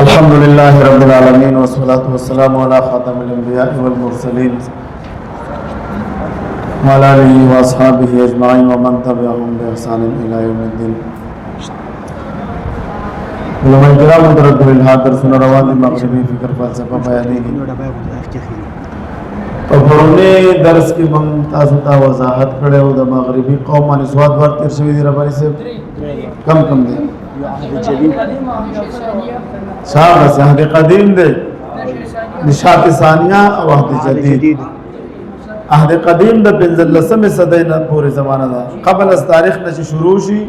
الحمد لله رب العالمين والصلاة والسلام على خاتم الأنبياء والمرسلين وعلى آله وأصحابه أجمعين ومن تبعهم بإحسان إلى يوم الدين. علماء کرام درد الحاد درسنا روان مغربی فکر فلسفہ بیانی پرونی درس کی من تاسو ته وضاحت کړو د مغربي قوم باندې سواد ور تیر شوی دی ربانی سے کم دی صاحب سے عهد قدیم دی نشاط ثانیه او عهد جدید. عهد قدیم د 15 صدی نه پورې زمانہ ده قبل از تاریخ نه شروع شي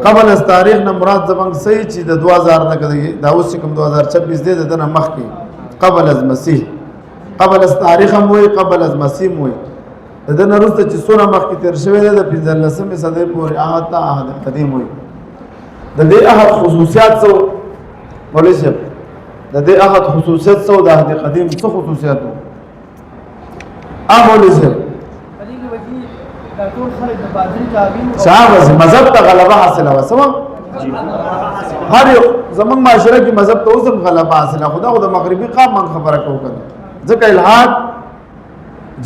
قبل از تاریخ نه مراد زمنګ صحیح چې د 2000 نه کړي دا اوس کوم 2026 دی د نه مخ کې قبل از مسیح قبل از تاریخ هم وي قبل از مسیح هم وي د نه وروسته چې سونه مخ کې تیر شوی دی د 15 صدی پورې عهد قدیم وي. د دې عهد خصوصیات څو ولې شه د دې عهد خصوصیات څو د عهد قدیم څو خصوصیات ولې شه صاحب مذهب ته غلبه حاصله وسوه هر یو زمون معاشره کې مذهب ته اوسم غلبه حاصله خدا د مغربي قام من خبره کوي ځکه الحاد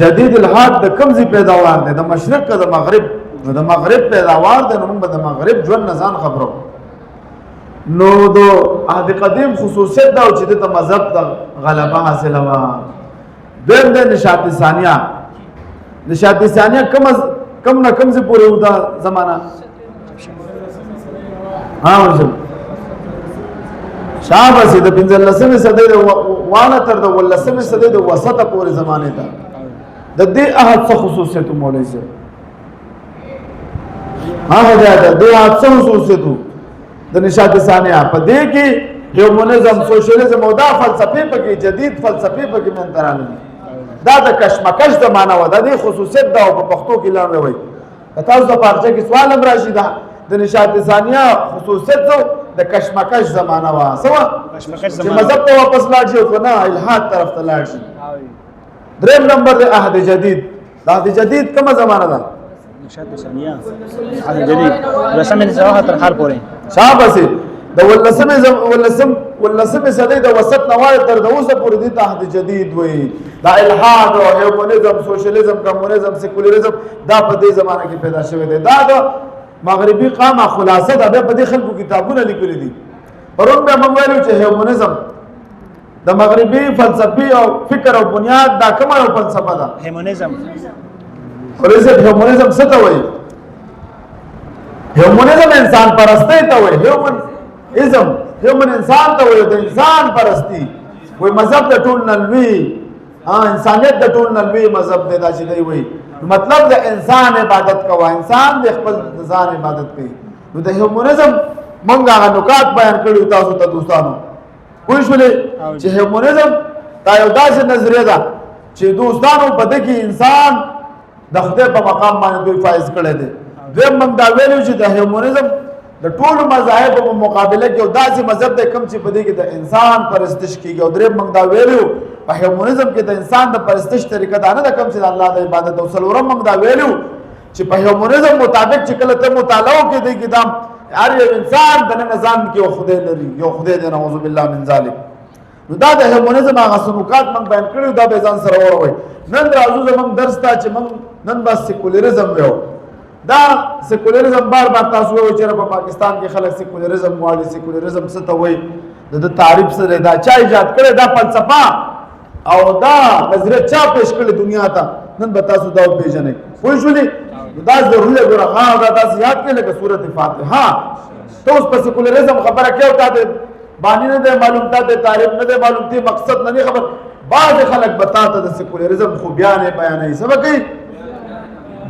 جدید الحاد د کمزې پیداوار دی د مشرق د مغرب د مغرب پیداوار دی نو موږ د مغرب ژوند نزان خبرو نو د عهد قدیم خصوصیت دا چې د مذهب ته غلبه حاصله و. دویم د نشاط ثانیه نشاط ثانیه کم نه کم سے پورې ودا زمانہ ورشم شابه سي د 15 صدۍ د وانه تر د 18 صدۍ د وسطه پورې زمانه ته د دې عهد څه خصوصیت مولوي سي دا د عهد څه خصوصیت د نشاط ثانیه په دې کې هیومنزم سوشلیزم او دا فلسفه پکې جدید فلسفه پکې من ترانه دا د کشمکش زمانہ و د خصوصیت دا په پښتو کې لاندې وای تاسو د پارچه کې سوال هم راشي دا د نشاط ثانیه خصوصیت د کشمکش زمانہ و سوا چې مذهب ته واپس لاړ شي او نه الحاد طرف ته لاړ شي. دریم نمبر د عهد جدید د عهد جدید کومه زمانہ ده نشاط ثانیه عهد جدید رسمه سره تر حال پورې شابه سي د ولسمه صدۍ د وسط نوای تر د اوسه پورې د عهد جدید وي. دا الحاد او هیومنزم سوشلیزم کمونیزم سیکولریزم دا په دې زمانه کې پیدا شوی دی. دا د مغربي قامه خلاصه ده په دې خلکو کتابونه لیکلي دي. پرون به موږ ویلو چې هیومنزم د مغربي فلسفي او فکر او بنیاد دا کومه فلسفه ده هیومنزم ولې هیومنزم څه ته وایي هیومنزم انسان پرستی ته وایي هیومن انسان ته وایي د انسان پرستی وایي مذهب د ټول نلوي انسانیت د ټول نلوي مذهب دی دا چې دی وایي مطلب د انسان عبادت کوه انسان د خپل ځان عبادت کوي. نو د هیومنزم مونږ هغه نکات بیان کړي تاسو ته دوستانو پوه شولې چې هیومنزم دا یو داسې نظریه ده چې دوستانو په دې کې انسان د خدای په مقام باندې دوی فایز کړی دی. دویم موږ دا ویلو چې د هیومنزم د ټولو مذاهب په مقابله کې یو داسې مذهب دی کوم چې په دې کې د انسان پرستش کیږي. او دریم موږ دا ویلو په هیومنزم کې د انسان د پرستش طریقه دا نه ده کوم چې د الله د عبادت او څلورم موږ دا ویلو چې په هیومنزم مطابق چې کله ته مطالعه کې دی کې دا هر یو انسان د نظام کې یو خدای لري یو خدای دی نعوذ بالله من ذلک. نو دا د هیومنزم هغه سلوکات موږ بیان کړو دا به ځان سره وروي. نن راځو زموږ درس ته چې موږ نن بس سیکولریزم ویو دا سیکولریزم بار تاسو وایو چې په پاکستان کې خلک سیکولریزم غواړي. سیکولریزم څه ته وایي د تعریف سره دا چا ایجاد کړی دا فلسفه او دا نظریه چا پیش کړی دنیا ته نن به تاسو دا پیژنئ پوه شولې دا ضروري ګوره دا تاسو یاد کړئ لکه سورۃ فاتحه ته اوس په سیکولریزم خبره کوي تا ته باندې نه دی معلوم تا ته تعریف نه دی معلوم تی مقصد نه دی خبر بعض خلک بتا ته د سیکولریزم خو بیانې سبق کوي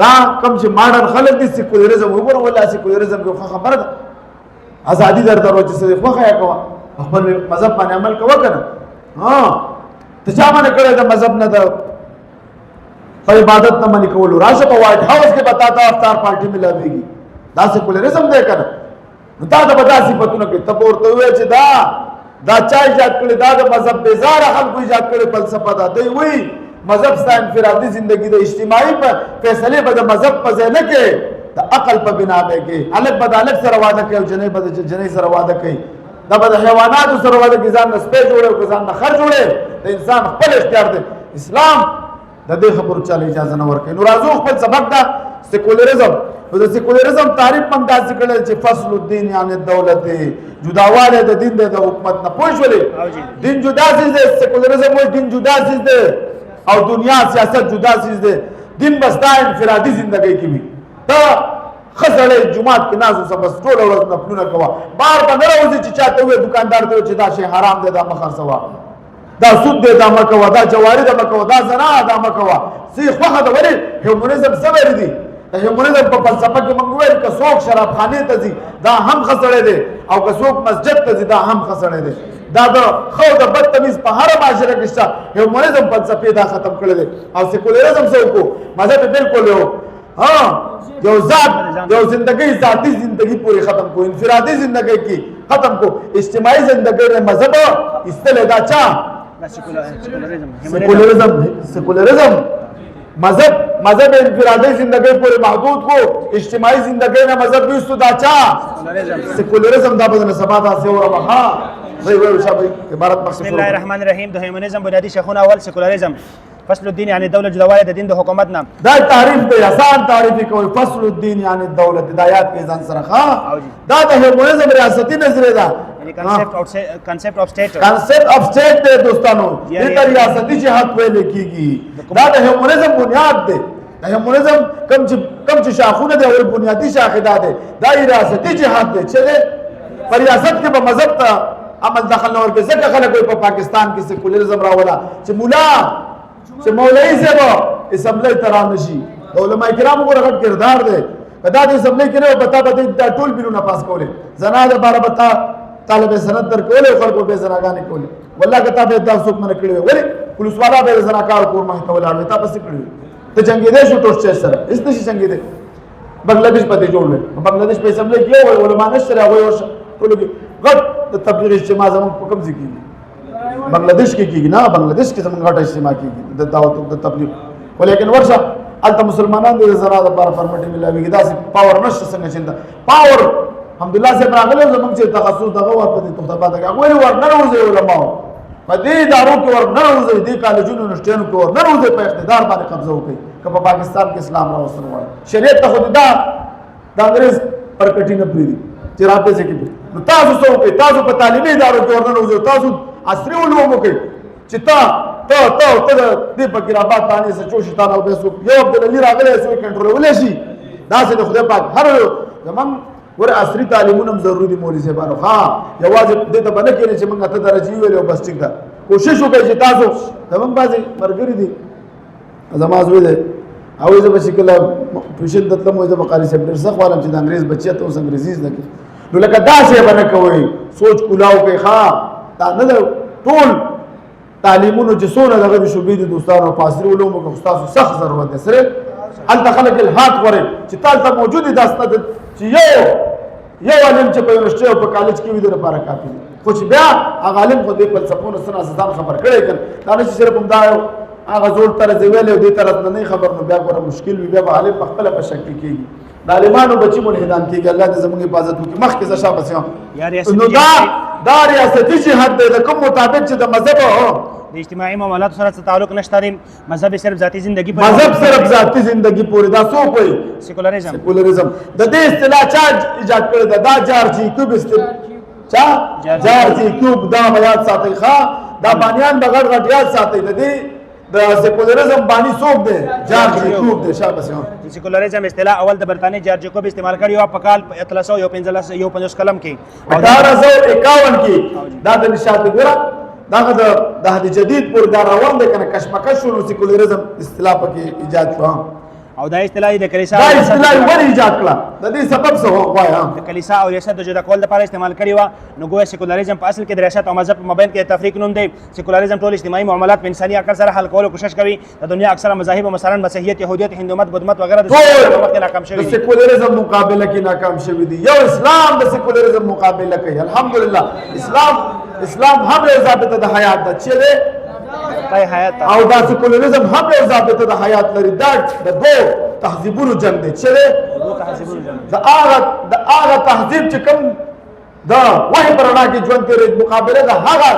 دا کوم چې ماډرن خلک دي سیکولریزم وګوره ولا سیکولریزم یو خبره ده ازادي درته چې څه خوخه یا کوه خپل مذهب باندې عمل کوه کنه ته چا باندې کړه د مذهب نه ده په عبادت نه باندې کول راشه په وایټ هاوس کې بتاتا افطار پارټي ملاويږي دا سیکولریزم دی کنه نو دا د بدا صفاتونه کې تپورته وي چې دا چا ایجاد کړی دا د مذهب بیزار خلکو ایجاد کړی فلسفه ده دوی وایي مذهب ستا انفرادي زندگی د اجتماعي په فیصله به د مذهب په ځای نه کې د عقل په بنا به کې الګ بد الګ سره واده کوي او جنې بد جنې سره واده کوي دا به د حیواناتو سره وده کې ځان نه سپی جوړوي او که ځان نه خر جوړوي د انسان خپل اختیار دی اسلام د دې خبرو چاله اجازه نه ورکوي نو راځو خپل سبق ده سیکولرزم نو د سیکولرزم تعریف هم داسې کړی چې فصل الدین یعنی دولت جداوالی د دین دی د حکومت نه پوه شولې دین جدا څیز دی سیکولرزم وایي دین جدا څیز دی او دنیا سیاست جدا څیز دی دین بس دا انفرادي زندګۍ کې وي ته ښه سړی جومات کې ناست اوسه بس ټوله ورځ نفلونه کوه بهر به نه راوځي چې چاته ووایي دوکاندار ته چې دا شی حرام دی دا مه خرڅوه دا سود دی دا مه کوه دا جواري ده مه کوه دا زنا دا مه کوه څه یې خوښه ده ولې هیومنزم څه ویلي دي د هیومنزم په فلسفه کې موږ ویل که څوک شرابخانې ته ځي دا هم ښه سړی دی او که څوک مسجد ته ځي دا هم ښه سړی دی دا د ښه او د بد تمیز په هره معاشره کې شته هیومنزم فلسفې دا ختم کړی دی او سیکولرزم څه وکړو مذهب بالکل یو یو ذات یو زندگی ذاتی زندگی پوری ختم کو انفرادی زندگی کی ختم کو اجتماعی زندگی میں مذہب استلے دا چا سیکولرزم مذہب انفرادی زندگی پوری محدود کو اجتماعی زندگی میں مذہب بھی استو دا چا سیکولرزم دا بدن سبا دا سے اور ہاں بسم الله الرحمن الرحیم د هیومنزم بنیادی شاخونه اول سیکولرزم فصل الدین یعنی دولت جداوالی د دین د حکومت نه دا تعریف دی آسان تعریف کوي فصل الدین یعنی دولت هدایت کې ځان سره ښه دا د هیومنزم ریاستي نظریه ده یعنی کنسپټ اف سټیټ دی دوستانو دې ته ریاستي جهاد ویل کیږي دا د هیومنزم بنیاد دی د هیومنزم کم چې شاخونه دی او بنیادی شاخه ده دا ریاستي جهاد دی چې په ریاست کې به مذهب ته عمل دخل نه ورکړي ځکه خلک په پاکستان کې سیکولرزم راولا چې مولوی صاحب اسمبلی ته رانشي د علماء کرامو غوره غټ کردار دی که دا د اسمبلی کې نه وي پتا به دا ټول بلونه پاس کولې زنا دپاره به تا طالب سند درکولې خلکو به زناګانې کولې والله که تا به دا څوک منع کړی وي ولې پولیس والا به د زناکار کور مخې ته ولاړ وي تا به څه کړي وي ته جنګېدی شو ټوسټ سره هېڅ نشي جنګېدی بنګلادیش په دې جوړ وی په بنګلادیش په اسمبلی کې یو علما نشته دی هغوی ورشه ټولو کې غټ د تبلیغ اجتماع زموږ په کوم ځای کېږي بنگلادیش کې کېږي نه بنگلادیش کې زموږ غټه اجتماع کېږي د دعوت د تبلیغ ولیکن ورشه هلته مسلمانان د زنا دپاره پرمټې ملاوېږي داسې پاور نشته څنګه چې پاور حمدالله صاحب راغلی زموږ چې تخصص دغه ور په دې تخته کې هغوی ور نه ننوځئ علماو په دې ادارو کې ور نه ننوځئ دې کالجونو یونیورسټیانو کې ور نه ننوځئ په اقتدار باندې قبضه وکړئ که په پاکستان کې اسلام راوستل غواړئ شریعت ته خو د انګرېز پرکټي نه پرېږدي چې راپېسې کې نو تاسو څه وکړئ تاسو په تعلیمي ادارو کې ور نه ننوځئ تاسو عصري علوم وکړئ چې ته د دې فقیرآباد تانې څه چوشي تا نه بیا څوک یو عبدالعلي راغلی څوک کنټرولولی شي داسې د خدای پاک هر زموږ ګوره عصري تعلیمونه هم ضروري دي مولوي صاحبانو ها یوازې دې ته به نه کښېنئ چې موږ اته درجې وویلې او بس ټیک ده کوشش وکړئ چې تاسو زموږ بعضې ملګري دي زما زوی دی هغوی زه به چې کله ټیوشن ته تلم وایي زه به قاري صاحب ډېر سخت غواړم چې د انګرېز بچی ته اوس انګرېزي زده کړي نو لکه داسې به نه کوئ سوچ کولاو کوئ ښه دا نه ده ټول تعلیمونو چې څونه دغه د شعبې دي دوستانو په عصري علومو کې خو ستاسو سخت ضرورت دی سره هلته خلک الحاق غواړي چې تا هلته موجود دي دا ستا چې یو عالم چې په یونیورسټۍ او په کالج کې وي د لپاره کافي دي خو چې بیا هغه عالم خو دې فلسفونو څه نه ځان خبر کړی که دا نه چې صرف همدا یو هغه زوړ طرز یې ویلی او دې طرز نه نه خبر نو بیا ګوره مشکل وي بیا به عالم په خپله په شک کې کېږي د عالمانو بچي ملحدان کېږي الله دې زموږ حفاظت وکړي مخکې زه شاباس یم نو دا ریاستي جهاد دی د کوم مطابق چې د مذهب د اجتماعي معاملاتو سره څه تعلق نشته دی مذهب صرف ذاتي زندگی پورې مذهب صرف ذاتي زندگی پورې دا څوک وایي سیکولرزم د دې اصطلاح چا ایجاد کړې ده دا جارجي کیوب چا جارجي کیوب دا به یاد ساتئ ښه دا بانیان به غټ غټ یاد ساتئ د دې د سیکولرزم بانی څوک دی جارجي کیوب دی شاباس یم د سیکولرزم اصطلاح اول د برطانیې جارجي کیوب استعمال کړی و په کال 1351 کلم کې 1851 کې دا د نشاط ګره دغه د عهد جدید پورې دا روان دی که نه کشمکش شو نو سیکولرزم اصطلاح پکې ایجاد شو او دا اصطلاح د کلیسا دا اصطلاح ولې ایجاد کړه د دې سبب څه وایي د کلیسا او ریاست د جدا کول لپاره استعمال کړی و نو ګویا سیکولرزم په اصل کې د ریاست او مذهب په مابین کې تفریق نوم دی سیکولرزم ټول اجتماعي معاملات په انساني عقل سره حل کولو کوشش کوي د دنیا اکثره مذاهب مثلا مسیحیت یهودیت هندومت بدمت وغیرہ د ناکام شوي د سیکولرزم مقابله کې ناکام شوي دي یو اسلام د سیکولرزم مقابله کوي الحمدلله اسلام هم یو ضابطه د حیات ده چې او دا سیکولرزم هم یو ضابطه د حیات لري دا د دوه تهذیبونو جنګ دی چې د هغه تهذیب چې کوم دا وحي پر رڼا کې ژوند تېرېد مقابله د هغه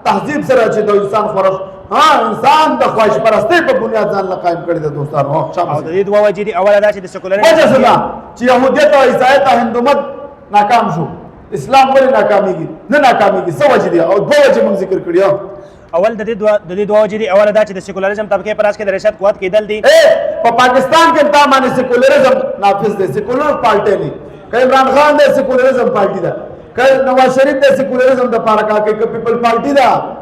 تهذیب سره چې د انسان خورش انسان د خواهش پرستۍ په بنیاد ځان له قایم کړی د دوستانو او د دې دوه وجې دي اوله دا چې د سیکولریزم وجه څه ده چې یهودیت او عیسایت او هندومت ناکام شو اسلام ولې ناکامیږي نه ناکامیږي څه وجې دي او دوه وجې موږ ذکر کړي اول د دې دوه وجې دي اوله دا چې د سیکولریزم طبقه پر اساس کې د ریاست قوت کېدل دي په پاکستان کې تا باندې سیکولریزم نافذ دی سیکولر پارټي نه که عمران خان د سیکولریزم پارټي ده که نواز شریف د سیکولریزم د پاره کار کوي که پیپل پارټي ده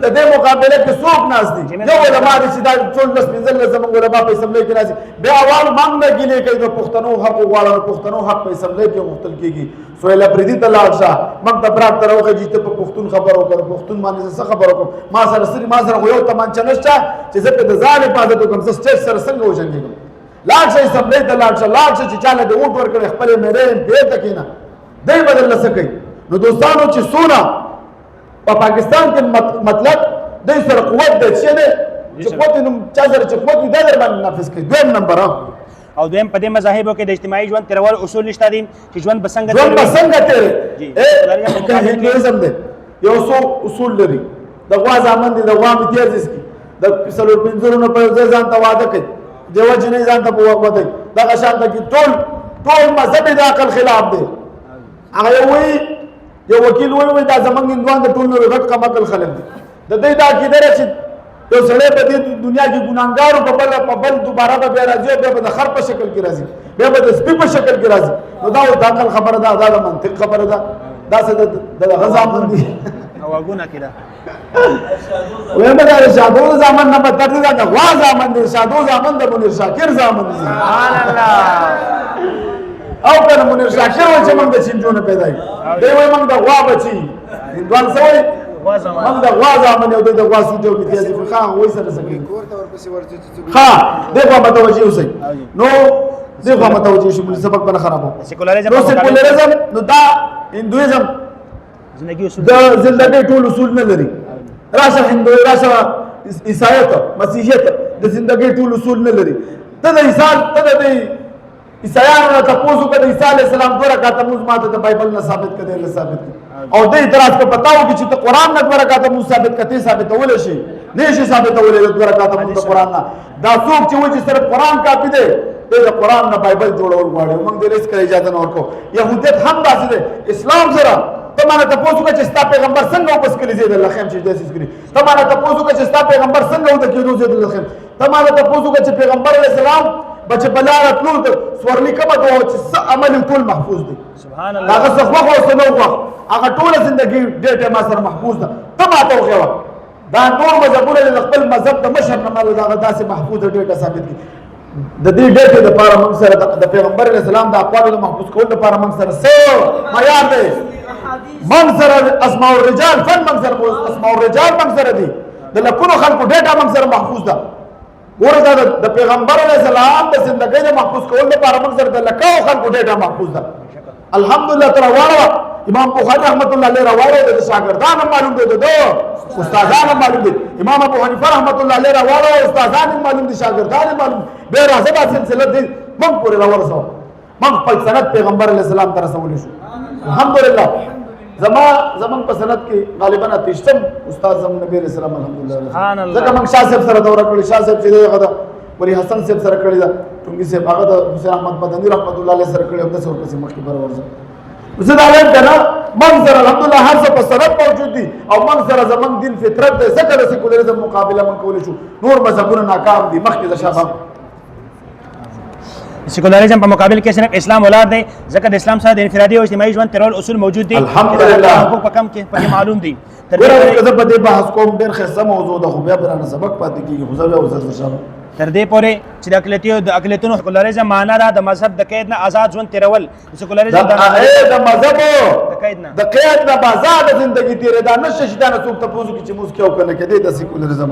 د دې مقابله کې څوک ناز دي یو علماء دي چې دا 14 زموږ علماء په اسمبلی کې راځي بیا اول مانګ نه کېږي چې د پښتنو حق غواړي پښتنو حق په اسمبلی کې غوښتل کېږي سهیل افریدي ته لاړ شه موږ ته برات تر وخت چې په پښتون خبرو وکړو پښتون باندې څه خبرو وکړو ما سره یو تمانچه نشته چې زه په د ځان حفاظت وکړم زه سټیج سره څنګه وجنګېږم لاړ شه اسمبلی ته لاړ شه چې چاله د ووټ ورکړي خپل مېرې به تکینه دای بدل لسکې نو دوستانو چې سونه په پاکستان کې مطلب د سره قوت د چې نه چې قوت نو چا سره چې قوت د در باندې نافذ کړي دویم نمبر او دویم په دې مذاهبو کې د اجتماعي ژوند تیرول اصول نشته دي چې ژوند بسنګ تیري هندویزم دی یو څو اصول لري د غوا ځامن دي د غوا امتیاز کی د څلور پنځورونو په ځای ځان ته واده کوي دیو جنې ځان ته واده کوي دا شان ته کې ټول مذهب د عقل خلاف دی هغه یو وکیل وایي دا زمونږ هندوان د ټولو غټ کمکل خلک دي د دې دا کېدل چې یو سړی په دې دنیا کې ګناهګارو په بل دوباره به بیا راځي بیا به د خر په شکل کې راځي بیا به د سپي په شکل کې راځي نو دا د عقل خبره ده دا د منطق خبره ده دا څه د غزا باندې او واګونه کړه وایم دا شادو زمان نه بدل دا غوا زمان دي شادو زمان د منیر شاکر زمان دي سبحان الله او کنه منیر شاکر و چې موږ د چینجونه پیدا کړي دی وای موږ د غوا بچي هندوان سوي موږ د غوا زمان یو د غوا سوټو کې تیزي فخا وای سره سکه کور ته ورپسې ورځي ها دغه متوجي اوسئ نو دغه متوجي شي موږ سبق بنه خرابو سیکولریزم نو دا هندویزم د زندګۍ ټول اصول نه لري راشه هندو راشه عیسایت مسیحیت د زندګۍ ټول اصول نه لري ته د عیسایانو نه تاسو کده عیسی علی السلام دوه رکعات موږ ماته د بایبل نه ثابت کړي له ثابت او د اعتراض په پتاو کې چې قرآن نه دوه رکعات موږ ثابت کړي ثابتول شي نه شي ثابتول د دوه رکعات موږ قرآن نه دا څوک چې وایي صرف قرآن کافي دی د قرآن نه بایبل جوړول غواړي موږ د ریسک اجازه نه ورکو يهودیت هم داسې دی اسلام سره ته مانه تاسو کې چې ستا پیغمبر څنګه وبس کړی دی الله خیم چې داسې کړی ته مانه تاسو کې چې ستا پیغمبر څنګه ود کېدو دی الله خیم ته مانه تاسو کې چې پیغمبر علیه السلام بچ بلاره ټول سورلی کما دوه چې عمل ټول محفوظ دي سبحان الله هغه څه خو سنو هغه ټول ژوندۍ ډېر ما سره محفوظ ده ته ما ته وخوا دا نور مذهبونه د خپل مذهب د مشر نه مال دا داسې محفوظ ډېر ثابت دي د دې ډېر د لپاره موږ سره د پیغمبر علیه السلام د اقوال محفوظ کول لپاره موږ سره څه معیار دی موږ سره اسماء الرجال فن موږ سره اسماء الرجال موږ سره دي د لکونو خلکو ډېر موږ سره محفوظ ده ورته د پیغمبر علیه السلام د زندګۍ د محفوظ کول لپاره موږ سره د لکونو خلکو ډېر محفوظ ده الحمدلله تر واړه امام بخاری رحمت الله علیه راوړو د شاګردانو معلوم دي د استادانو معلوم دي امام ابو حنیفه رحمت الله علیه راوړو استادانو معلوم دي شاګردانو معلوم به راځه د سلسله دي موږ پورې راورسو موږ په سند پیغمبر علیه السلام تر رسول شو الحمدلله زمان په سند کې غالبا اتشتم استاد زمون نبی علیہ السلام الحمدلله سبحان الله ځکه موږ شاه صاحب سره دوره کړې شاه صاحب چې دغه د ولی حسن صاحب سره کړې ده ټونګي صاحب هغه د حسین احمد مدني رحمت الله علیه سره کړې او د څور پسې مخکې بر ورځ زه دا وایم کنه موږ سره الحمدلله هر څه په سند موجود دي او موږ سره زمون دین فطرت ده ځکه د سیکولریزم مقابله موږ کولی شو نور مذهبونه ناکام دي مخکې د شاه سیکولریزم په مقابل کې صرف اسلام ولار دی ځکه د اسلام سره د انفرادي او اجتماعي ژوند ترول اصول موجود دي الحمدلله حقوق په کم کې پکې معلوم دي ورته په دې بحث کوم ډېر خصه موضوع ده خو بیا برانه سبق پاتې کیږي خو زه بیا وزر شم تر دې پورې چې د اقلیتونو سیکولریزم معنا ده د مذهب د قید نه آزاد ژوند تیرول سیکولریزم د مذهب د قید نه آزاد ژوندۍ تیرې دا نشه چې دا نه څوک تاسو کې چې موږ کېو کنه کېدې د سیکولریزم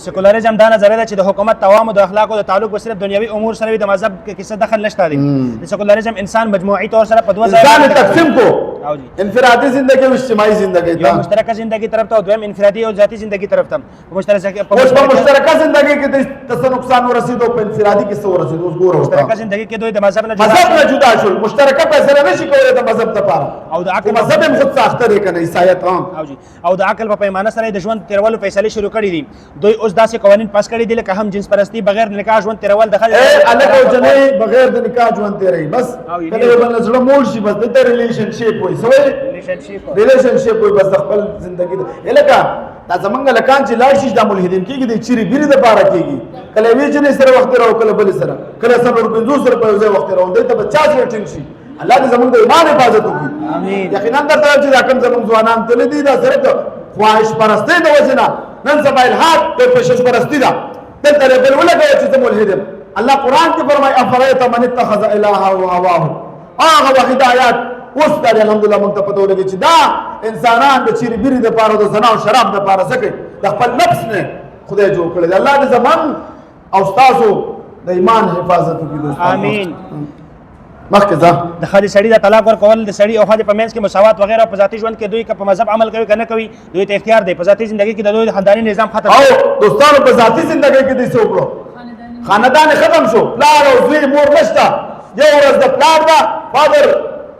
سیکولریزم دا نظریه ده چې د حکومت توام او د اخلاق او د تعلق به صرف دنیوي امور سره د مذهب کې څه دخل نشته دي سیکولریزم انسان مجموعي طور سره په دوه ځای ځان تقسیم کو او جی انفرادي زندگی او اجتماعي زندگی یو ته مشترکه زندگی طرف ته او دویم انفرادي او ذاتی زندگی طرف ته اوس په مشترکه زندگی کې د څه نقصان ورسېدو په انفرادي کې څه ورسېدو اوس ګوره مشترکه ورته زندگی کې دوی د مذهب نه مذهب نه جدا شول مشترکه فیصله نشي کولای د مذهب لپاره او د عقل مذهب هم خود ساخته دی کنه عیسایت او جی او د عقل په پیمانه سره د ژوند تیرولو فیصله شروع کړي دي دوی اوس داسې قوانین پاس کړي دي لکه هم جنس پرستی بغیر نکاح ژوند تیرول د اے الګ او جنې بغیر د نکاح ژوند تیري بس کله یو بل زړه مول شي بس د ریلیشن شیپ وي سوې ریلیشن شیپ وي بس د خپل ژوندۍ الګا دا زمونږ لکان چې لاړ شي د ملحدین کېږي د چیرې بیرې د پاره کېږي کله وی جنې سره وخت راو کله بل سره کله سره 50 سره په ځای وخت راو دی ته 50 ریټینګ شي الله دې زمونږ د ایمان حفاظت وکړي امين یقینا درته چې دا کوم زمونږ ځوانان تل دي دا سره خواهش پرستی د وجنه نن سبا الحاد د پېښش پرستی دا دلته بل ولګي چې ملحد الله قرآن کې فرمایي افرایت من اتخذ الها هواه هغه واحد آیات اوس دا الحمدلله موږ ته پته ولګي چې دا انسانان د چیرې بیرې د پاره د زنا او شراب د پاره څه کوي د خپل نفس نه خدای جوړ کړی الله دې زمان او تاسو د ایمان حفاظت وکړي دوستان امين مخکې ځه د خالي سړی د طلاق ورکول د سړی او ښځې په منځ کې مساوات وغیرہ په ذاتي ژوند کې دوی که په مذهب عمل کوي که نه کوي دوی ته اختیار دی په ذاتي زندگی کې د دوی د خانداني نظام ختم او دوستانو په ذاتي زندگی کې دې څه وکړو خاندان ختم شو پلار او زوی مور نشته یو ورځ د پلار دا فادر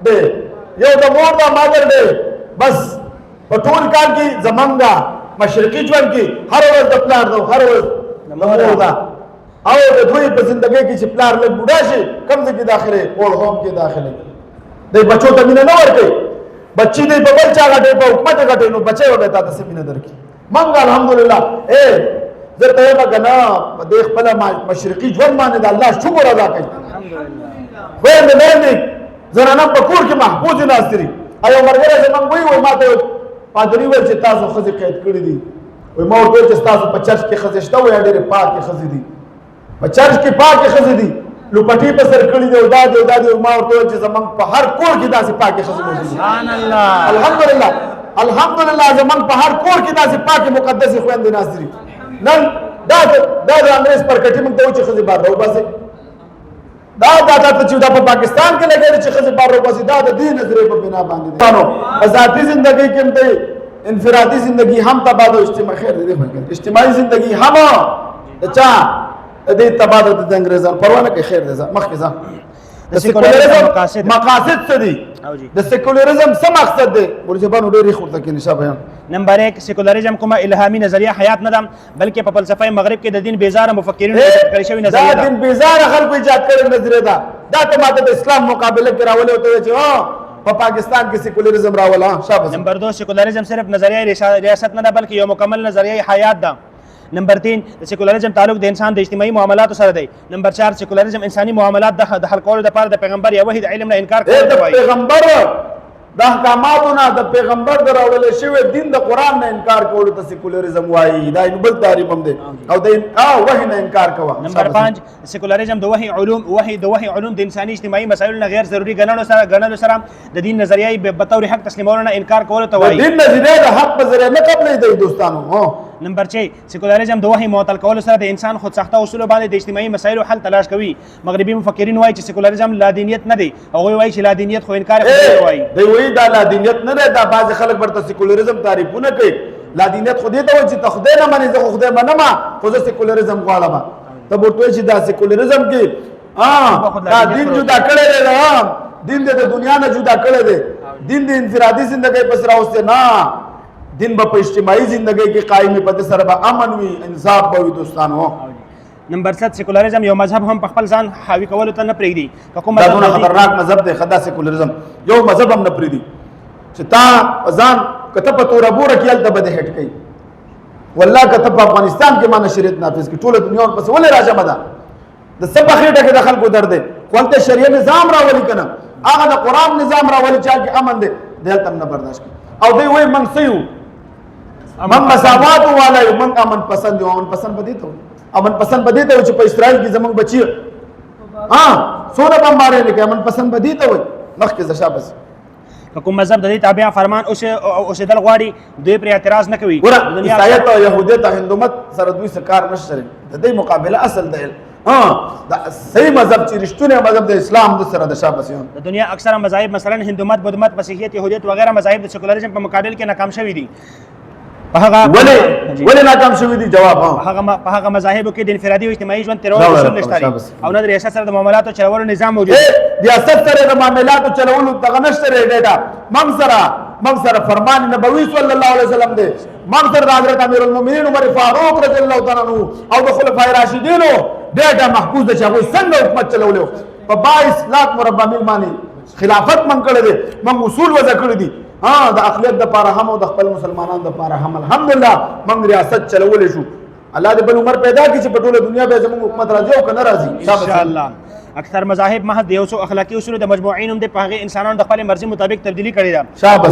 دی یو د مور دا مادر دی بس په ټول کال کې زمونږ دا مشرقي ژوند کې هر ورځ د پلار دا هر ورځ د مور دا او د دوی په زندګۍ کې چې پلار لږ بوډا شي کوم ځای کې داخله اول هوم کې داخله دی بچو ته مینه نه ورکوي بچی دی په بل چا غټي په حکومت غټي نو بچي وبې تا ته مینه درکړي منګ الحمدلله زه ته یم که نه په دې خپله مشرقي ژوند باندې د الله شکر ادا کوي خویندې میندې زنانه په کور کې محفوظ ناستې دي او یو ملګری زموږ وایي ما ته پادري وویل چې تاسو ښځې قید کړي دي وایي ما ورته وویل چې ستاسو په چرچ کې ښځې شته وایي ډېرې پاکې ښځې دي په چرچ کې پاکې ښځې دي لوپټې په سر کړي دي او دا دی او دا دی ما ورته وویل چې زموږ په هر کور کې داسې پاکې ښځې موجود دي سبحان الله الحمدلله الحمدلله زموږ په هر کور کې داسې پاکې مقدسې خویندې ناستې دي نن دا د انګریز پر کټي موږ ته وایي چې ښځې بار راوباسئ دا ته چې دا په پاکستان کې لګېږي چې ښځې بار راوباسي دا د دې نظریې په بنا باندې دی په ذاتي زندګۍ کې هم دی انفرادي زندگی هم تباه ده اجتماعي خیر دی اجتماعي زندگی هم د چا د تباه ده د انګریزانو پروا نه کوي خیر دی مخکې ځه د سیکولریزم مقاصد څه دي د سیکولریزم څه مقصد دی ورجبانو ډېر خورته کې نشه بیان نمبر 1 سیکولریزم کومه الهامي نظریه حیات نه ده بلکې په فلسفه مغرب کې د دین بیزاره مفکرینو ایجاد کړی شوی نظریه ده دا دین بیزاره خلکو ایجاد کړی نظریه ده دا ته ماته د اسلام مقابله کې راولې وته چې په پاکستان کې سیکولریزم راولا شابه نمبر 2 سیکولریزم صرف نظریه ریاست نه ده بلکې یو مکمل نظریه حیات ده نمبر 3 د سیکولریزم تعلق د انسان د اجتماعي معاملاتو سره دی نمبر 4 سیکولریزم انساني معاملات د حل کولو لپاره د پیغمبر یا وحید علم نه انکار کوي د پیغمبر د احکاماتونه د پیغمبر دراول شوی دین د قران نه انکار کولو ته سیکولریزم وایي دا یو بل تعریف هم دی او د وحی نه انکار کوه نمبر 5 سیکولریزم د وحی علوم د انساني اجتماعي مسایلو نه غیر ضروري ګڼلو سره د دین نظریه به طور حق تسلیمولو نه انکار کولو ته وایي دین نظریه د حق په ذریعہ نه قبلې دی دوستانو نمبر 6 سیکولریزم د وحی معطل کولو سره د انسان خود ساخته اصول باندې د اجتماعي مسایلو حل تلاش کوي مغربي مفکرین وایي چې سیکولریزم لا دینیت نه دی او وایي چې لا دینیت خو انکار کوي وایي دی وایي دا لا دینیت نه دی دا بعض خلک ورته سیکولریزم تعریفونه کوي لا دینیت خو دې ته وایي چې ته خدای نه منې زه خدای منم خو زه سیکولریزم غواړم ته ورته چې دا سیکولریزم کې دا دین جدا کړی دی دین د دنیا نه جدا کړی دی دین د انفرادي ژوندۍ پس راوسته نه دین به په اجتماعي زندگی کې قائم په سره به امن وي انصاف به وي دوستانو نمبر 7 سیکولریزم یو مذهب هم په خپل ځان حاوی کولو ته نه پرېږدي کوم دا دونه خطرناک مذهب دی خدا سیکولریزم یو مذهب هم نه پرېږدي چې تا ځان کته په تور ابوره کې الته بده هټ کوي والله کته په افغانستان کې مانه شریعت نافذ کی ټول دنیا پس ولې راځه مده د سبا خېټه کې د خلکو درد دی ولته شریعت نظام راولي کنه هغه د قران نظام راولي چې کې امن دی دلته نه برداشت کوي او دوی وایي من سيو من مساوات والا یو من امن پسند یو امن پسند بدی ته امن پسند بدی ته چې په اسرائیل کې زمونږ بچي سونه بمبارې نه کوي امن پسند بدی ته وي مخکې زشابس کوم مذهب د دې تابع فرمان او دل غواړي دوی پر اعتراض نه کوي ګوره عیسایت او يهودیت او هندومت سره دوی سره کار نشته د دې مقابله اصل دی دا صحیح مذهب چې رښتونی مذهب د اسلام د سره د شابه سي د دنیا اکثره مذاهب مثلا هندو مت، بودھ مت، مسیحیت، یهودیت وغیرہ مذاهب د سیکولرزم په مقابل کې ناکام شوي دي. ولې ناکام شوي دي؟ جواب په هغه مذاهبو کې د انفرادي او اجتماعي ژوند تیرول اصول نشته او نه د ریاست سره د معاملاتو چلولو نظام موجود دی. ریاست سره د معاملاتو چلولو دغه نشته ډیټا. موږ سره فرمان نبوي صلی الله علیه وسلم دی. موږ سره د حضرت امیر المؤمنین عمر فاروق رضی الله تعالی عنہ او د خلفای راشدینو ډیټا محفوظ ده چې هغوی څنګه حکومت چلولو. په 22 لاکھ مربع میل باندې خلافت من کړی دی. موږ اصول وضع کړی دي د اقلیت د پاره هم او د خپل مسلمانانو د پاره هم. الحمدلله موږ ریاست چلولې شو. الله دې بل عمر پیدا کړي چې په ټوله دنیا به زموږ حکومت راځي او که نه راځي ان شاء الله. اکثر مذاهب محض د یو څو اخلاقي اصولو د مجموعین هم د په هغې انسانانو د خپلې مرضي مطابق تبدیلي کړې ده.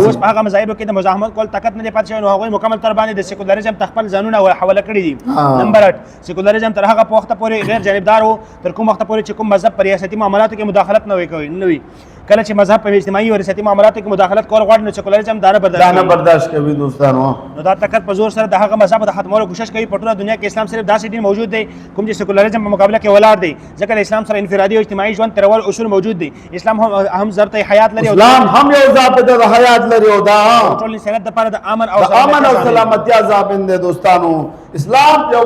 اوس په هغه مذاهبو کې د مزاحمت کول طاقت نه دی پاتې شوی، نو هغوی مکمل طور باندې د سیکولرزم ته خپل ځانونه حواله کړي دي. نمبر 8 سیکولرزم تر هغه وخته پورې غیر جانبدار و تر کوم وخته پورې چې کوم مذهب په ریاستي معاملاتو کې مداخلت نه وي. کله چې مذهب په اجتماعي او ریاستي معاملاتو کې مداخلت کول غواړي نو سیکولرزم دا نه برداشت کوي دوستانو. نو دا طاقت په زور سره د هغه مذهب د ختمولو کوشش کوي. په ټوله دنیا کې اسلام صرف داسې دین موجود دی کوم چې سیکولرزم په مقابله کې ولاړ دی، ځکه د اسلام سره انفرادي او اجتماعي ژوند تیرول اصول موجود دي. اسلام هم ضابطه حیات لري، اسلام هم یو ضابطه د حیات لري او دا ټول انسانیت لپاره د امن او سلامتیا ضابط دی دوستانو. اسلام یو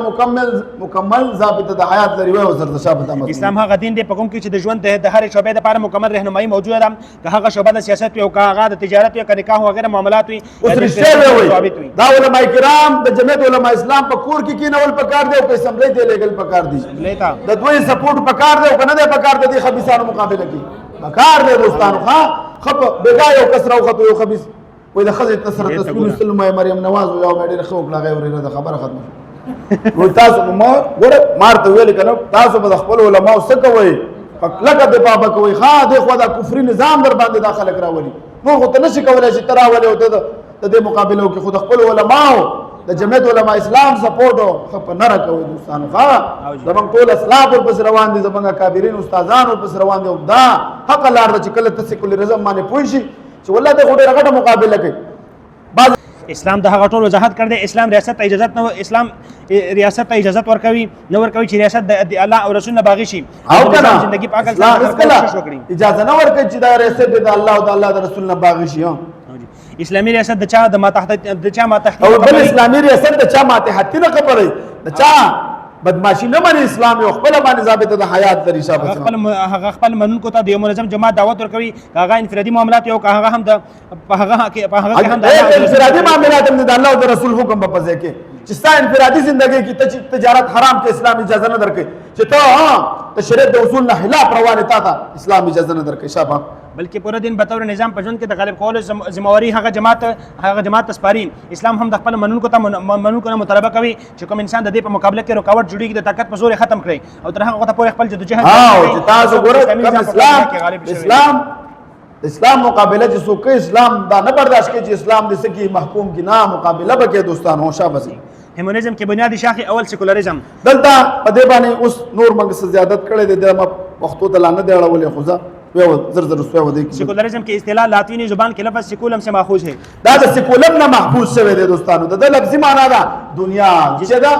مکمل ضابطه د حیات لري او زرد شابه. اسلام هغه دین دی په کوم کې چې د ژوند د هر شعبې لپاره مکمل رهنمایي موجوده ده، که هغه شعبه د سیاست وي او که هغه د تجارت وي، که نکاح وغیره معاملات وي. اوس رښتیا وي دا علماء کرام د جمعیت علماء اسلام په کور کې کینول پکار دی او په اسمبلی ته لګل پکار دی. د دوی سپورټ پکار دی او کنه دی پکار دی خبيثانو مقابله کې پکار دی دوستانو. خپ بګای او کسره او خطو یو خبيث وای د خزې تسره تسکول سلمہ مریم نواز او ډېر خو کلا غیر د خبره ختمه. وای تاسو ما ګوره مارته ویل کنه تاسو به خپل علماء سکوي لکه د بابا کوي د خو دا کفري نظام در باندې داخله کراولي. نو خو ته نشي کولای چې تراولي او د دې مقابله کې خود خپل علماء د جمعیت علماء اسلام سپورټ خپ نه راکوي دوستانو. زمونږ ټول اسلاف ورپسې روان دي، زمونږ کابرین استادان ورپسې روان دي او دا حق لار ده چې کله ته سیکولرزم باندې پوه شي چې والله ته خو ډېره غټه مقابله کوي. اسلام د هغه ټول وضاحت کړی دی. اسلام ریاست ته اجازه نه اسلام ریاست ته اجازه ورکوي چې ریاست د الله او رسول نه باغی شي او کنه زندگی په عقل سره کوشش وکړي. اجازه نه ورکوي چې دا ریاست د الله او د الله د رسول نه باغی شي. اسلامي ریاست د چا د ما تحت او بل اسلامي ریاست د چا ماته حتی نه خبره د چا بدمعشي نه مني. اسلام یو خپل باندې ضابطه د حیات لري. هغه خپل منونکو ته د یو منظم جماعت دعوت ورکوي، هغه انفرادي معاملات یو هغه هم د هغه هم د انفرادي معاملات هم د الله او د رسول حکم په ځای کې چې ستا انفرادي ژوندۍ کې تجارت حرام کې اسلام اجازه نه درکوي چې ته شریعت د اصول نه خلاف روانه تا اسلام اجازه نه درکوي شابه. بلکې پوره دین به طور نظام په ژوند کې د غالب کولو ذمہواری هغه جماعت ته سپاري. اسلام هم د خپل منونکو نه مطالبه کوي چې کوم انسان د دې په مقابله کې رکاوټ جوړیږي د طاقت په زور ختم کړي او تر هغه وخته پورې خپل جدوجہد چې تاسو ګورئ اسلام مقابله چې څوک اسلام دا نه برداشت کوي چې اسلام د سکی محکوم کی نه مقابله وکړي دوستانو. شابه. هیمونیزم کې بنیادی شاخه اول سیکولرزم دلته په دې باندې اوس نور موږ څه زیادت کړی دی د وختو ته لا نه دی اړولې خو ځه سیکولرزم کی اصطلاح لاطینی زبان کے لفظ سیکولم سے ماخوذ ہے. دا د سیکولم نه محفوظ شوی دی دوستانو. د لفظي معنا دا دنیا چې دا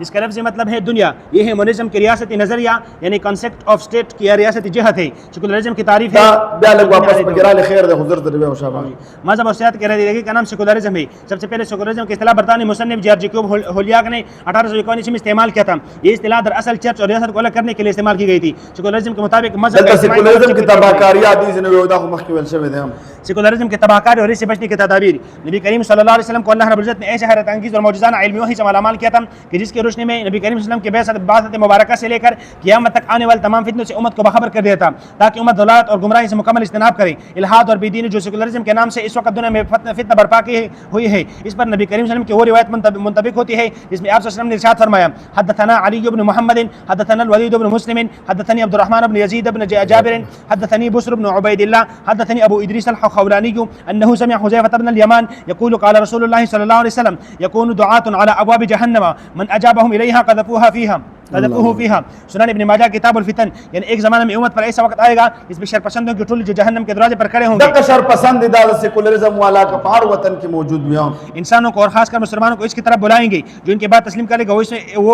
جس کا لفظی مطلب ہے دنیا. یہ ہیمونیزم کی ریاستی نظریہ یعنی کانسیپٹ آف اسٹیٹ کی ریاستی جہت ہے. سیکولرزم کی تعریف ہے بیا لگ واپس بغیر خیر د حضور در او شابه. مذہب اور سیاست کی رہی کا نام سیکولرزم ہے. سب سے پہلے سیکولرزم کی اصطلاح برطانوی مصنف جارج جیکوب ہولیاک نے 1851 میں استعمال کیا تھا. یہ اصطلاح دراصل چرچ اور ریاست کو الگ کرنے کے لیے استعمال کی گئی تھی. سیکولرزم کے مطابق مذہب سیکولرزم کی تباہکاری حدیث نے ودا مخکې ویل شوی دی. سیکولرزم کے تباہکاری اور اس سے بچنے کی تدابیر. نبی کریم صلی اللہ علیہ وسلم کو اللہ رب العزت نے ایسے حیرت انگیز اور معجزانہ علمی وحی سے مالا مال کیا تھا کہ جس کی روشنی میں نبی کریم صلی اللہ علیہ وسلم کے بعثت مبارکہ سے لے کر قیامت تک آنے والے تمام فتنوں سے امت کو باخبر کر دیا تھا تاکہ امت ضلالت اور گمراہی سے مکمل اجتناب کرے. الحاد اور بے دینی جو سیکولرزم کے نام سے اس وقت دنیا میں فتنہ برپا کی ہوئی ہے، اس پر نبی کریم صلی اللہ علیہ وسلم کی وہ روایت منطبق ہوتی ہے جس میں آپ صلی اللہ علیہ وسلم نے ارشاد فرمایا: حدثنا علی بن محمد حدثنا الولید بن مسلم حدثني عبد الرحمن بن يزيد بن جابر حدثني بسر بن عبيد الله حدثني ابو ادريس الخولاني انه سمع حذيفة بن اليمان يقول قال رسول الله صلى الله عليه وسلم: يكون دعاة على ابواب جهنم من اجابهم اليها قذفوها فيها. फदक़ूहू फ़ीहा। सुनन इब्न माजा किताबुल फितन, यानी एक ज़माने में उम्मत पर ऐसा वक्त आएगा जिसमें शरपसंदों की टोली जो जहन्नम के दरवाजे पर खड़े होंगे। दक शरपसंदीदा सेकुलरिज्म वाला का पार वतन की मौजूद भी हों, इंसानों को और खासकर मुसलमानों को इसकी तरफ बुलाएंगे जो इनके बात तस्लीम करेगा वो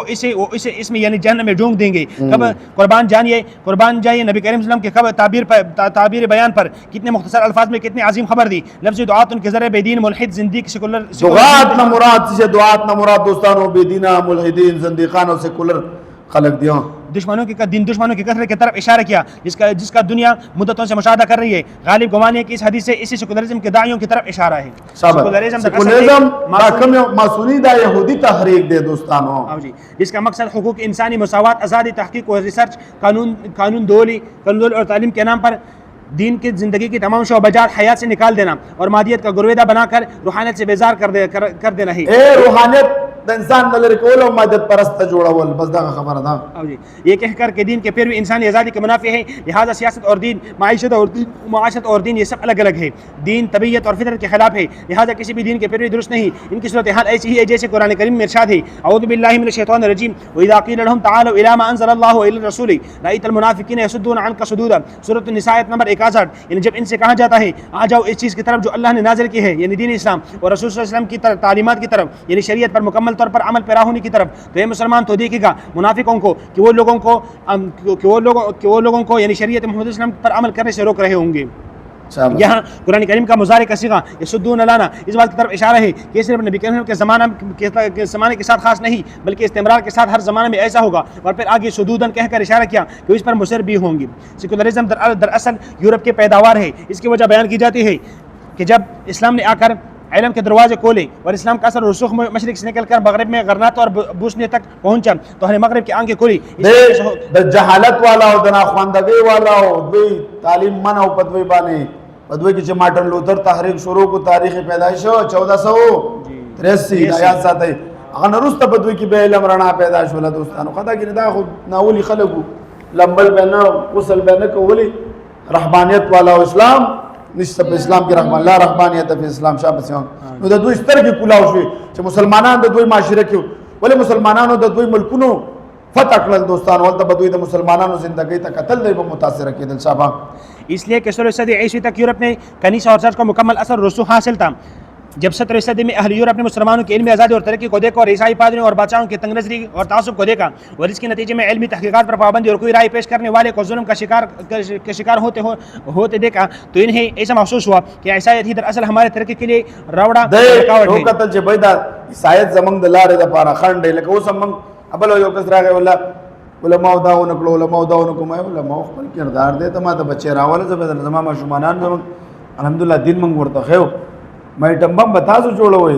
इसे इसमें यानी जहन्नम में डूंग देंगे। कब कुर्बान जाइए नबी करीम सल्लल्लाहु अलैहि वसल्लम के कब ताबीर बयान पर कितने मुख्तसर अल्फाज में कितनी अजीम खबर दी। लफ्ज़ दुआत उनके ज़रिए बेदीन मुल्हिद ज़िंदीक़ सेकुलर दुआत न मुराद दोस्तानों बेदीना मुल्हिदीन ज़िंदीक़ान सेकुलर खलक दिया। दुश्मनों की कसरत की तरफ इशारा किया जिसका दुनिया मुद्दतों से मुशाहदा कर रही है। गालिब गुमानी है कि इस हदीस से इसी सेकुलरिज्म के दाइयों की तरफ इशारा है। सेकुलरिज्म मासूनीदा यहूदी तहरीक दे दोस्तानों, हाँ जी, जिसका मकसद हुकूक इंसानी मसावत आज़ादी तहकीक और रिसर्च कानून दोली और तालीम के नाम पर दीन की ज़िंदगी की तमाम शोबाजात हयात से निकाल देना और मादियत का गुरवेदा बनाकर रूहानियत से बेजार कर देना है। रूहानियत इंसान नलरिकोल मदद परस्त जोड़ावल बस दा खबर था। ये कहकर के दीन के फिर भी इंसानी आज़ादी के मुनाफे है, लिहाजा सियासत और दीन माशत और दीन ये सब अलग अलग है। दीन तबीयत और फितरत के खिलाफ है, लिहाजा किसी भी दीन के फिर भी दुरुस्त नहीं। इनकी सूरत हाल ऐसी ही है जैसे कुरान करीम में इरशाद है, औज़ु बिल्लाहि मिनश शैतानिर रजीम व इज़ा क़ील लहुम तआलू इला मा अंज़लल्लाहु व इला रसूली रअयतल मुनाफ़िक़ीन यसुद्दूना अन्का सुदूदा। सूरत निसा आयत नंबर 61। यानी जब इनसे कहा जाता है आ जाओ इस चीज़ की तरफ जो अल्लाह ने नाज़िल की है, यानी दीन इस्लाम और रसूल सल्लल्लाहु अलैहि वसल्लम की तालीमात की तरफ, यानी शरीयत पर मुकम्मल तौर पर अमल पैरा की तरफ, तो ये मुसलमान तो देखेगा मुनाफिकों को कि वो लोगों को यानी शरीयत मोहम्मद सल्लल्लाहु अलैहि वसल्लम पर अमल करने से रोक रहे होंगे। यहाँ कुरान करीम का मुज़ारे का सीगा यसुद्दून लाना इस बात की तरफ इशारा है कि सिर्फ नबी करीम के ज़माने के साथ खास नहीं बल्कि इस्तेमरार के साथ हर ज़माने में ऐसा होगा। और फिर आगे सुदूदन कहकर इशारा किया कि इस पर मुसर भी होंगी। सेकुलरिज्म दरअसल यूरोप की पैदावार है। इसकी वजह बयान की जाती है कि जब इस्लाम ने आकर इल्म के दरवाजे खोले और इस्लाम का असर रसूख मशरिक से निकलकर मगरब में गरनात और बूसने तक पहुंचा तो हर मगरब की आंखें खुली। जहालत वाला हो दना ख्वांदगी वाला हो दुई तालीम मन हो पदवी बाने पदवी की मार्टिन लूथर तहरीक शुरू को तारीख पैदाइश 1483 आयात साथ है अगनरुस्त पदवी की बेइलम रना पैदाइश वाला दोस्तानो खदा की निदा खुद नाउली खलगु लंबल बेना कुसल बेना को वली रहबानियत वाला इस्लाम निश्चित इस्लाम की रहमान ला रहबानियत फी इस्लाम शाबाश नो द दो स्तर की कुला हुई च मुसलमानान द दो माशरे के बोले मुसलमानानो द दो मुल्कुनो फतह कल दोस्तान वल तबदुई द मुसलमानानो जिंदगी तक कत्ल दे मुतासिर के दिल शाबा। इसलिए कि 16वीं सदी ईस्वी तक यूरोप में कनीसा और चर्च को मुकम्मल असर रसूख हासिल था। जब 17वीं सदी में अहल यूरोप ने मुसलमानों की इल्मी आज़ादी और तरक्की को देखा और ईसाई पादरियों और बादशाहों की तंगनजरी और तासुब को देखा और इसके नतीजे में इल्मी तहकीकात पर पाबंदी और कोई राय पेश करने वाले को जुल्म का शिकार होते देखा तो इन्हें ऐसा महसूस हुआ कि ईसाईयत ही दरअसल हमारे तरक्की के लिए रवड़ा रुकावट है। ईसाईयत जमंग दलारे द पारा खंड लक वो समंग अबल यो कसरा गए वला उलमा दाव नकलो उलमा दाव नको मैं उलमा खपल किरदार दे तमा त बच्चे रावल जब जमा शुमानान जम अल्हम्दुलिल्लाह दिन मंग वरता खयो मैं टंबम बतासु जोड़ो है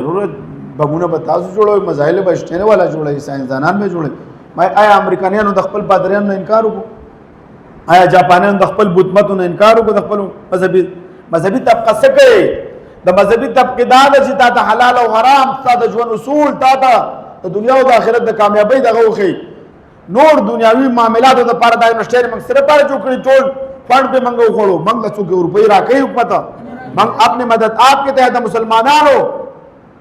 बबूना बतासु जोड़ो मजाइल बस्टेने वाला जोड़े साइंसदानान में जोड़े मैं आया अमेरिकानियान दखपल पादरियान ने इनकार को आया जापानियान दखपल बुतमत ने इनकार को दखपल मजहबी तबका से के द मजहबी तबकेदार जिता था हलाल और हराम ता द जवन उसूल ता तो दुनिया और आखिरत द कामयाबी दगो खे नोर दुनियावी मामलात द पार दाई नस्टेर मंग सिर पार जो करी टोल फंड पे मंगो खोलो मंग चुके रुपये राखे पता मंग अपनी मदद आपके तहत मुसलमानानो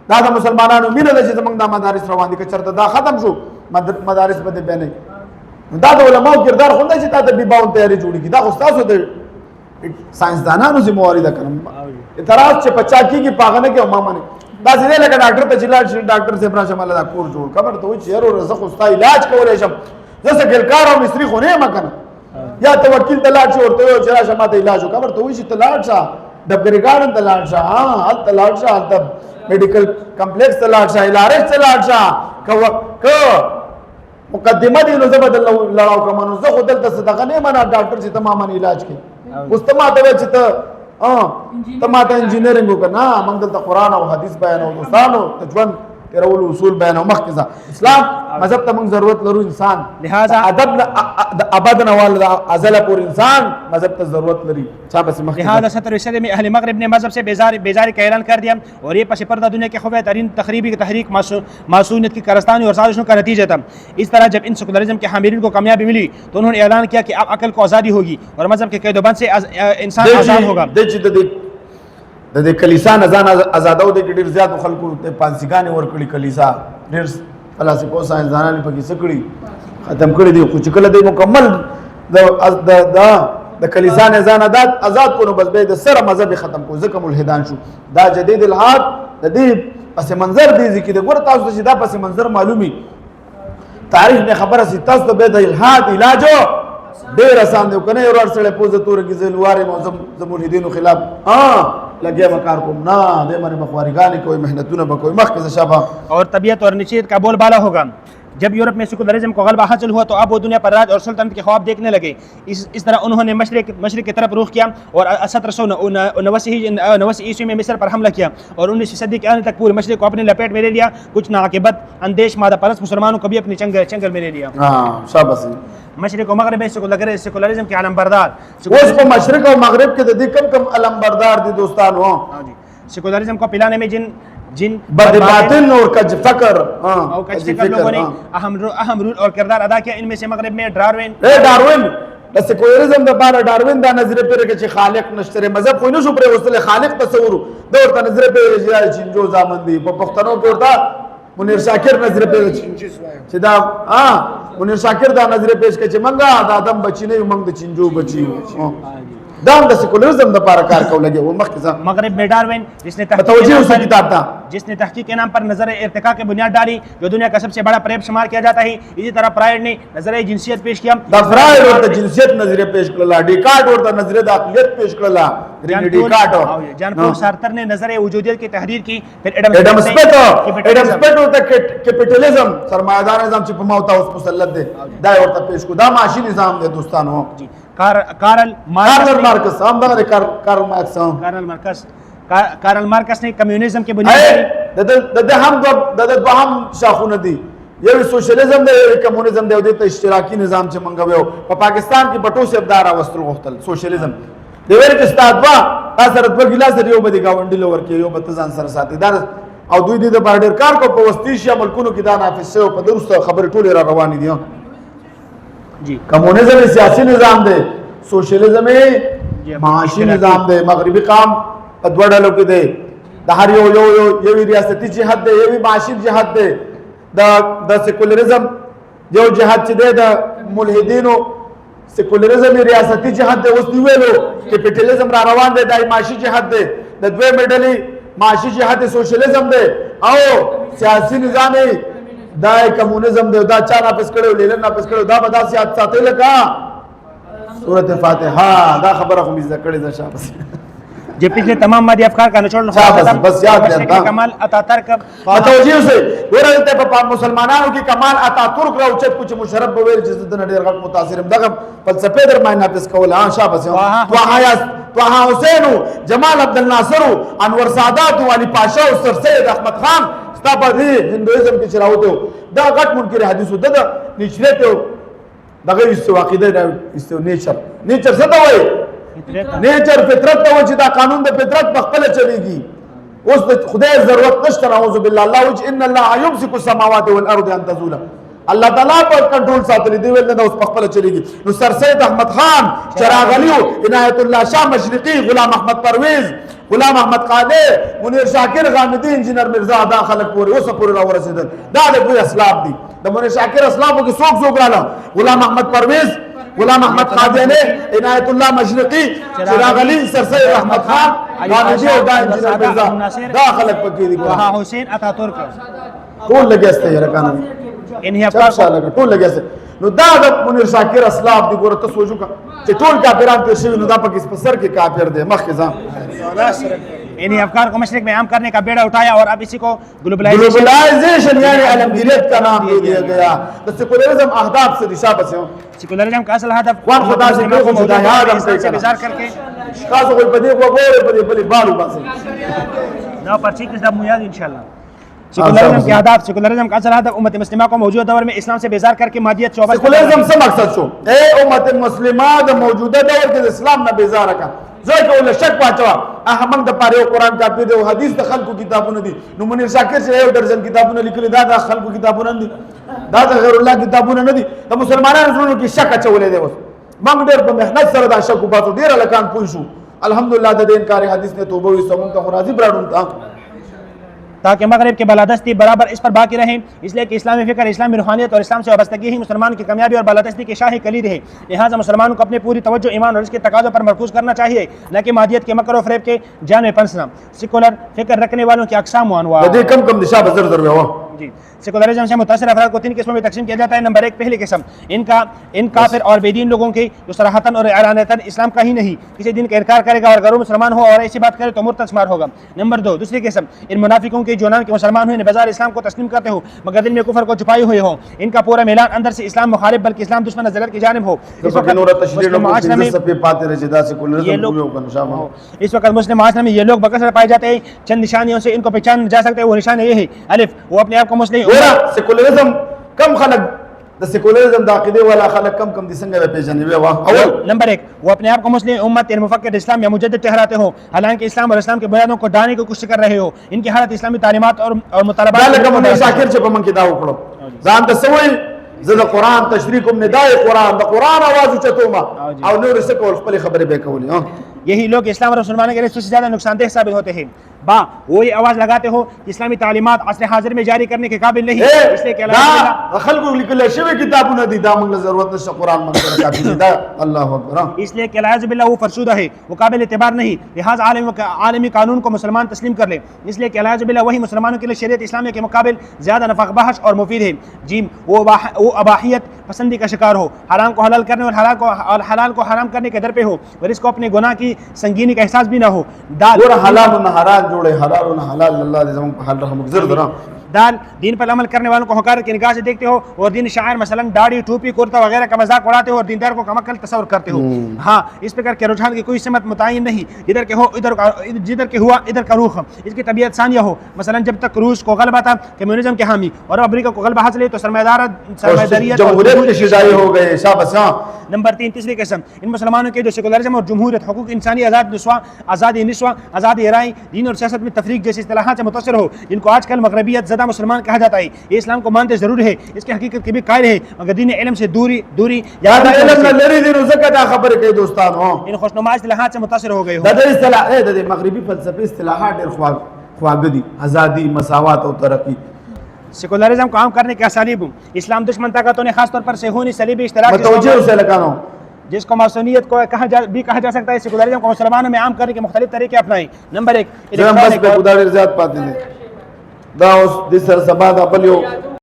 दादा मुसलमानानो मिन लजी मंग दा मदारिस रवानी के चरता दा खत्म शो मदारिस बदे बने दादा उलमा किरदार खुंदा जिता द बिबाउन तैयारी जोड़ी की दा उस्ताद होते साइंसदानानो जिम्मेवारी दा करम इतराज से पचाकी की पागने के मामा ने बस इधर लगा डॉक्टर तजिला डॉक्टर से प्राशम अल्लाह कोर जोड़ खबर तो चेयर और रज़क उस्ता इलाज को रेशम जैसे गिलकार और मिस्त्री होने मकन या तो वकील तलाश और तो चला शमा तो इलाज हो खबर तो वही तलाश सा डबगरी गार्डन तलाश सा हां हल तलाश सा तब मेडिकल कॉम्प्लेक्स तलाश सा इलाज तलाश सा क मुकद्दमा दी नो जबदल लड़ाओ का मनो जो खुदल तसदका नहीं मना डॉक्टर से तमाम इलाज के उस्तमा तो चित तमाता इंजीनियरिंग करना मंगल त कुरान और हदीस बयान और दोस्तानो तजवन तेरा उसूल बयान और मखजा इस्लाम मजहब तमंग जरूरत लरू इंसान लिहाजा अदब अबद नवाल अजल पूर इंसान मजहब त जरूरत लरी शाबाश लिहाजा 17वीं सदी में अहले मगरिब ने मजहब से बेजारी का ऐलान कर दिया और ये पस पर्दा दुनिया के खफिया तरीन तखरीबी तहरीक मासूनियत की कारस्तानी और साजिशों का नतीजा था। इस तरह जब इन सेकुलरिज्म के हामिलीन को कामयाबी मिली तो उन्होंने ऐलान किया कि अब अकल को आज़ादी होगी और मजहब के कैदोबंद से इंसान आज़ाद होगा। द कलीसा नजान आजादो दे गिर ज्यादा खलकु ते पांसिगाने और कली कलीसा ढेर फलसफो साइंसदानानी पकी सकड़ी ختم کړی دی خو چې کله دی مکمل د کلیسا نه ځان آزاد کو نو بس به د سره مذهب ختم کو ځکه ملحدان شو دا جدید الحاد د دې پس منظر دی ځکه د ګور تاسو چې دا پس منظر معلومي تاریخ نه خبره سي تاسو به د الحاد علاج ډیر آسان دی کنه ورور سره پوزه تور کې زلواره موزم ملحدینو خلاف لگے مکار کوم نا دے منے بخواریگانی کوئی محنتونه بکوئی مخ شابه اور طبیعت اور نشید کا بول بالا ہوگا جب یورپ میں سیکولرزم کو غلبہ حاصل ہوا تو اب وہ دنیا پر راج اور سلطنت کے خواب دیکھنے لگے اس طرح انہوں نے مشرق کی طرف رخ کیا اور 1790 عیسوی میں مصر پر حملہ کیا اور 19ویں صدی کے آنے تک پورے مشرق کو اپنے لپیٹ میں لے لیا کچھ ناعاقبت اندیش مادہ پرست مسلمانوں کو بھی اپنے چنگل میں لے لیا شاباش مشرق و مغرب میں سیکولرزم کے علم بردار اس کو مشرق اور مغرب کے دی کم علم بردار دی دوستانو سیکولرزم کو پلانے میں جن بد باطن اور کج فکر اور کج فکر لوگوں نے اہم رول اور کردار ادا کیا ان میں سے مغرب میں ڈاروین د سیکولرزم د بار ډاروین دا نظر پر کې چې خالق نشته مذهب خو نه شو پر وصله خالق تصور دا ورته نظر پر چې چنجو زامن دی په پښتنو کې ورته منیر شاکر نظر پر چې دا منیر شاکر دا نظر پیش کړي چې منګه د آدم بچی نه منګ د چنجو بچی دا د سیکولرزم د پاره کار کول لګي او مخکې مغرب میں ڈاروین جس نے تحقیق کے نام پر نظر ارتقاء کی بنیاد ڈالی جو دنیا کا سب سے بڑا فریب شمار کیا جاتا ہے اسی طرح فرائڈ نے نظریہ جنسیت پیش کیا دا فرائڈ ورته جنسیت نظریہ پیش کړل ډیکارت ورته نظریہ د عقلیت پیش کړل ډیکارت جان پول سارتر نے نظریہ وجودیت کی تحریر کی پھر ایڈم سپیٹ ورته کیپټالیزم سرمایدار نظام چې په موته اوس مسلط دی دا ورته پیش کو دا معاشي نظام دی دوستانو کارل مارکس هم دا کارل مارکس نے کمیونزم کے بنیاد د هم د دوهم شاخونه دي یو سوشلیزم دی یو کمیونزم دی او د اشتراکي نظام چې منګو یو په پاکستان کې پټو سبدار واستل غوښتل سوشلیزم د ویل کې استاد وا اثر د ګلاس دی یو بده گاونډي لور کې یو بت ځان سره ساتي دار او دوی د بارډر کار کو په وستیشیا ملکونو کې دا نافذ شو په درسته خبر ټوله را روان دي جی کمیونزم سیاسی نظام دے سوشلزم معاشی نظام دے مغربی قام دوڑ ڈالو کی دے دا ہر یو ریاستی جہاد دے یو معاشی جہاد دے دا سیکولرزم جو جہاد چی دے دا ملحدینو سیکولرزم ریاستی جہاد دے اس دیویلو کیپیٹلزم را روان دے دا معاشی جہاد دے دا دوے میڈلی معاشی جہاد دے سوشلزم دے او سیاسی نظام دا کمیونزم دی دا چا ناپس کړو لیلن ناپس کړو دا به داسې یاد ساتي لکه سورۃ فاتحه دا خبره خو مې ذکر ده شاباش جو پچھلے تمام مادی افکار کا نچوڑ بس یاد رہتا کمال اتا ترک توجیہ سے ورته په مسلمانانو کې کمال اتا ترک راو چې کچھ مشرف بویر چې د ډیر غټ متاثر دغه فلسفه در باندې ناپس کول شاباش طه حسین جمال عبد الناصر انور سادات والی پاشا او سر سید احمد خان ستابه دی هندویزم کې چراوته دا غټ منکر حدیثو د نشریت دغه استواقیده دا استو نیچر څه ته وایي نیچر فطرت ته وایي چې دا قانون د فطرت په خپل چلیږي اوس د خدای ضرورت نشته اعوذ بالله الله وجه ان الله يمسك السماوات والارض ان تزولا الله تعالی پر کنټرول ساتلی دی ول نه اوس په خپل چلیږي نو سر سید احمد خان چراغ علیو عنایت الله شاه مشرقی غلام احمد پرویز غلام احمد قادر منیر شاکر غامدی انجینر مرزا دا خلق پورې اوس پورې را ورسېدل دا د دوی اسلام دي د منیر شاکر اسلامو کې څوک رااله غلام احمد پرویز غلام احمد قادر عنایت الله مشرقی چراغ علی سر سید احمد خان غامدی او دا انجینر مرزا دا خلق پکې دي طه حسین اتا ترک ټول لګیسته یې رکانه انہی افکار ټول لګیسته نو دا د منیر شاکر اسلام دی ګوره تاسو وجو کا چې ټول کافران تیر شوی نو دا پکې په سر کې کافر دی مخکې ځان انہی افکار کو مشرق میں عام کرنے کا بیڑا اٹھایا اور اب اسی کو گلوبلائزیشن یعنی عالمگیریت کا نام دے دیا گیا تو سیکولرزم اہداف سے دشا بسے ہوں سیکولرزم کا اصل ہدف قرآن خدا سے کوئی خدا یاد ہم سے بیزار کر کے خاص کوئی بدی کو گورے بدی بلی بالو باسے نا پرچی کس دب میاد انشاءاللہ سیکولرزم کے اہداف سیکولرزم کا اصل ہدف امت مسلمہ کو موجودہ دور میں اسلام سے بیزار کر کے مادیت شعبہ سیکولرزم سے مقصد شو اے امت مسلمہ دا موجودہ دور کے اسلام نہ بیزار کا زوی کوله شک واچوا احمد د پاره قرآن کاپی دی او حدیث د خلکو کتابونه دي نو منیر شاکر چې یو درجن کتابونه لیکلي دا د خلکو کتابونه دي دا د غیر الله کتابونه نه دي د مسلمانانو زړونو کې شک اچولې دی اوس موږ ډېر په مهنت سره دا شک وباسو ډېر لکان پوه شو الحمدلله د دې انکار حدیث نه توبه وي سمون ته راضي براډون تا ताकि मगरब के बालादस्ती बराबर इस पर बाकी रहे, इसलिए कि इस्लामी फ़िक्र, इस्लामी रूहानियत और इस्लाम से वाबस्तगी ही मुसलमान की कामयाबी और बालादस्ती की शाही कलीद है। लिहाजा मुसलमानों को अपनी पूरी तवज्जो ईमान और इसके तकाज़ों पर मरकूज़ करना चाहिए, न कि मादियत के मकर और फ़रेब के जाल में फंसना। सेकुलर फ़िक्र रखने वालों की अक़साम व अनवाअ। कम दिशा बजर दर जी, सेकुलरिज्म से मुतासिर अफराद को 3 किस्मों में तकसीम किया जाता है। नंबर 1, पहली किस्म इन काफिर और बेदीन लोगों की जो सराहतन और एलानतन इस्लाम का ही नहीं किसी दिन का इनकार करेगा और गैर मुसलमान हो और ऐसी बात करे तो मुर्तद शुमार होगा। नंबर 2, दूसरी किस्म इन मुनाफिकों की जो नाम के मुसलमान हुए बाजार इस्लाम को तस्लीम करते हो मगर दिल में कुफर को छुपाए हुए हो, इनका पूरा मिलान अंदर से इस्लाम मुखालिफ बल्कि इस्लाम दुश्मन नजरियत की जानिब हो। इस वक्त मुस्लिम माशरे में ये लोग बकसर पाए जाते हैं। चंद निशानियों से इनको पहचान जा सकते हैं। वो निशान ये है, अलिफ, वो अपने आप को मुस्लिम सेकुलरिज्म कम खलक द सेकुलरिज्म द अकीदे वाला खलक कम दिसंगे वे पेशने वे वा। अव्वल नंबर 1, वो अपने आप को मुस्लिम उम्मत यानी मुफक्किर इस्लाम या मुजद्दिद ठहराते हो, हालांकि इस्लाम और इस्लाम की बुनियादों को डालने की कोशिश कर रहे हो। इनकी हालत इस्लामी तालीमात और मुतालबात कम शाकिर से पमन की दाव पड़ो जान द सवई ज़द कुरान तशरीकुम निदाए कुरान द कुरान आवाज चतोमा और नूर से कोल खपल खबर बे कवली। यही लोग इस्लाम और मुसलमानों के लिए सबसे ज्यादा नुकसानदेह साबित होते हैं। बा वो ये आवाज लगाते हो कि इस्लामी तालीमात असर हाजिर में जारी करने के काबिल नहीं, इसलिए कि इसलिए कि अल्लाह वो फरशुदा है, वो काबिल एतबार नहीं, लिहाजा आलमी कानून को मुसलमान तस्लीम कर ले, इसलिए कि अल्लाह वही मुसलमानों के लिए शरीयत इस्लामी के मुकाबिल ज्यादा नफ़ाबख्श और मुफीद है। जीम वो अबाहियत पसंदी का शिकार हो, हराम को हलाल करने और हलाल को हराम करने के दर पे हो और इसको अपने गुनाह की संगीनी का एहसास भी ना हो। दाल दीन पर अमल करने वालों को हुकार की निगाह से देखते हो और दीन शायर मसलन दाढ़ी टोपी कुर्ता वगैरह का मजाक उड़ाते हो और दीनदार को कमकल तस्वर करते हो। हाँ, इस प्रकार के रुझान की कोई सिमत मुतय्यन नहीं, जिधर के हो जिधर के हुआ इधर का रुख, इसकी तबीयत सानिया हो। मसलन जब तक रूस को गलबा था कम्युनिज्म के हामी और अमेरिका को गलबा हासिल है तो सरमायादारियत हो गए। नंबर 3, तीसरी किस्म इन मुसलमानों के जो सेकुलरिज्म और जमहूरियत, हुकूक इंसानी, आज़ादी निस्वा, आज़ादी राय, दीन और सियासत में तफरीक जैसी इस्तिलाहात से मुतासिर हो, जिनको आजकल मगरबियत ज़दा मुसलमान कहा जाता है। ये इस्लाम को मानते जरूर है, इसकी हकीकत की भी कायल है, मगर दीन इल्म से दूरी इन खुशनुमा इस्तिलाहात से मुतासिर हो गए हो। मगरबी फलसफी इस्तिलाहात ख्वागदी, आज़ादी, मसावत और तरक्की, सेकुलरिज्म को आम करने के असालीब, इस्लाम दुश्मन ताकतों ने खासतौर पर सेहूनी सलीबी इश्तराक जिसको मासूनियत को कहा जा सकता है, सेकुलरिज्म को मुसलमानों में आम करने के मुख्तलिफ तरीके अपनाए। नंबर 1,